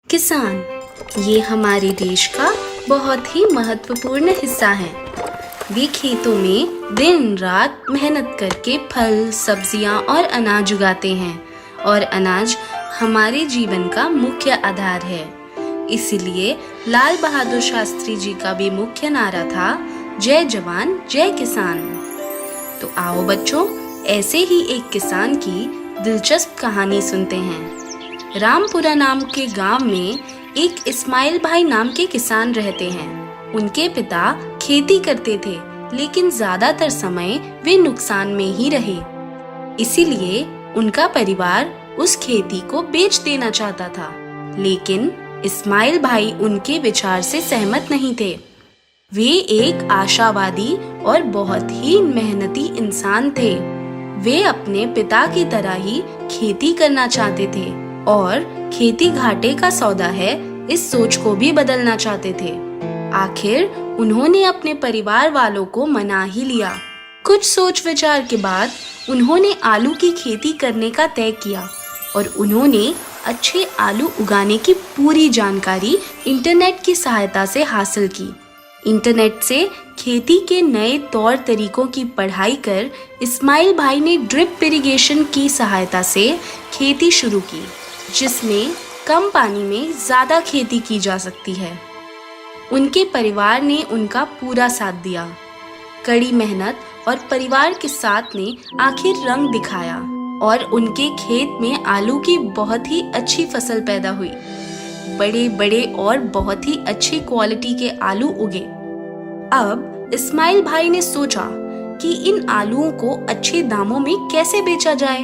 किसान ये हमारे देश का बहुत ही महत्वपूर्ण हिस्सा हैं। वे खेतों में दिन रात मेहनत करके फल, सब्जियां और अनाज उगाते हैं और अनाज हमारे जीवन का मुख्य आधार है। इसलिए लाल बहादुर शास्त्री जी का भी मुख्य नारा था, जय जवान जय किसान। तो आओ बच्चों, ऐसे ही एक किसान की दिलचस्प कहानी सुनते हैं। रामपुरा नाम के गांव में एक इस्माइल भाई नाम के किसान रहते हैं। उनके पिता खेती करते थे, लेकिन ज्यादातर समय वे नुकसान में ही रहे। इसीलिए उनका परिवार उस खेती को बेच देना चाहता था, लेकिन इस्माइल भाई उनके विचार से सहमत नहीं थे। वे एक आशावादी और बहुत ही मेहनती इंसान थे। वे अपने पिता की तरह ही खेती करना चाहते थे और खेती घाटे का सौदा है, इस सोच को भी बदलना चाहते थे। आखिर उन्होंने अपने परिवार वालों को मना ही लिया। कुछ सोच विचार के बाद उन्होंने आलू की खेती करने का तय किया और उन्होंने अच्छे आलू उगाने की पूरी जानकारी इंटरनेट की सहायता से हासिल की। इंटरनेट से खेती के नए तौर तरीकों की पढ़ाई कर इस्माइल भाई ने ड्रिप इरिगेशन की सहायता से खेती शुरू की, जिसमें कम पानी में ज़्यादा खेती की जा सकती है। उनके परिवार ने उनका पूरा साथ दिया। कड़ी मेहनत और परिवार के साथ ने आखिर रंग दिखाया और उनके खेत में आलू की बहुत ही अच्छी फसल पैदा हुई। बड़े बड़े और बहुत ही अच्छी क्वालिटी के आलू उगे। अब इस्माइल भाई ने सोचा कि इन आलूओं को अच्छे दामों में कैसे बेचा जाए।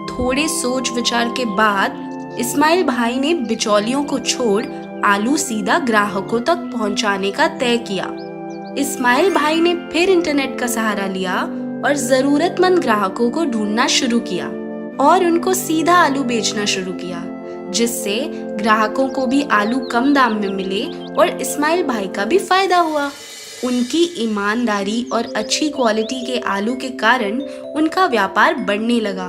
थोड़े सोच विचार के बाद इस्माइल भाई ने बिचौलियों को छोड़ आलू सीधा ग्राहकों तक पहुंचाने का तय किया। इस्माइल भाई ने फिर इंटरनेट का सहारा लिया और जरूरतमंद ग्राहकों को ढूंढना शुरू किया और उनको सीधा आलू बेचना शुरू किया, जिससे ग्राहकों को भी आलू कम दाम में मिले और इस्माइल भाई का भी फायदा हुआ। उनकी ईमानदारी और अच्छी क्वालिटी के आलू के कारण उनका व्यापार बढ़ने लगा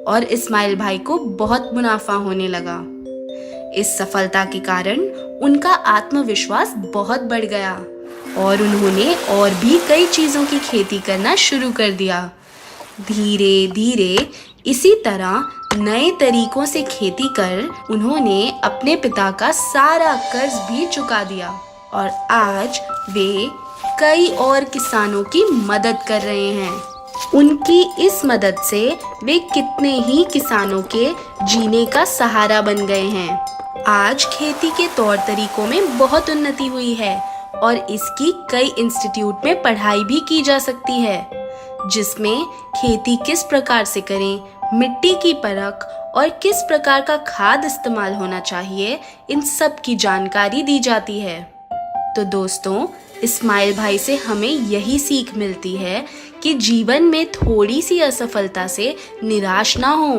और इस्माइल भाई को बहुत मुनाफा होने लगा। इस सफलता के कारण उनका आत्मविश्वास बहुत बढ़ गया और उन्होंने और भी कई चीजों की खेती करना शुरू कर दिया। धीरे धीरे इसी तरह नए तरीकों से खेती कर उन्होंने अपने पिता का सारा कर्ज भी चुका दिया और आज वे कई और किसानों की मदद कर रहे हैं। उनकी इस मदद से वे कितने ही किसानों के जीने का सहारा बन गए हैं। आज खेती के तौर तरीकों में बहुत उन्नति हुई है और इसकी कई इंस्टीट्यूट में पढ़ाई भी की जा सकती है, जिसमें खेती किस प्रकार से करें, मिट्टी की परख और किस प्रकार का खाद इस्तेमाल होना चाहिए, इन सब की जानकारी दी जाती है। तो दोस्तों, इस्माइल भाई से हमें यही सीख मिलती है कि जीवन में थोड़ी सी असफलता से निराश ना हो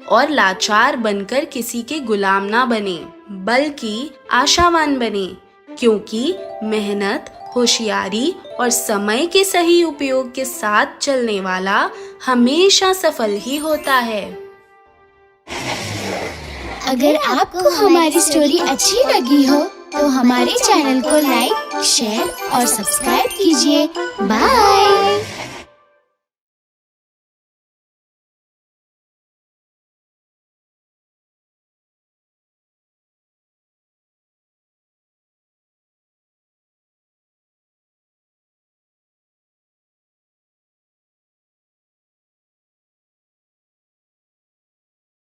और लाचार बनकर किसी के गुलाम ना बने, बल्कि आशावान बने, क्योंकि मेहनत, होशियारी और समय के सही उपयोग के साथ चलने वाला हमेशा सफल ही होता है। अगर आपको हमारी स्टोरी अच्छी लगी हो तो हमारे चैनल को लाइक, शेयर और सब्सक्राइब कीजिए। बाय।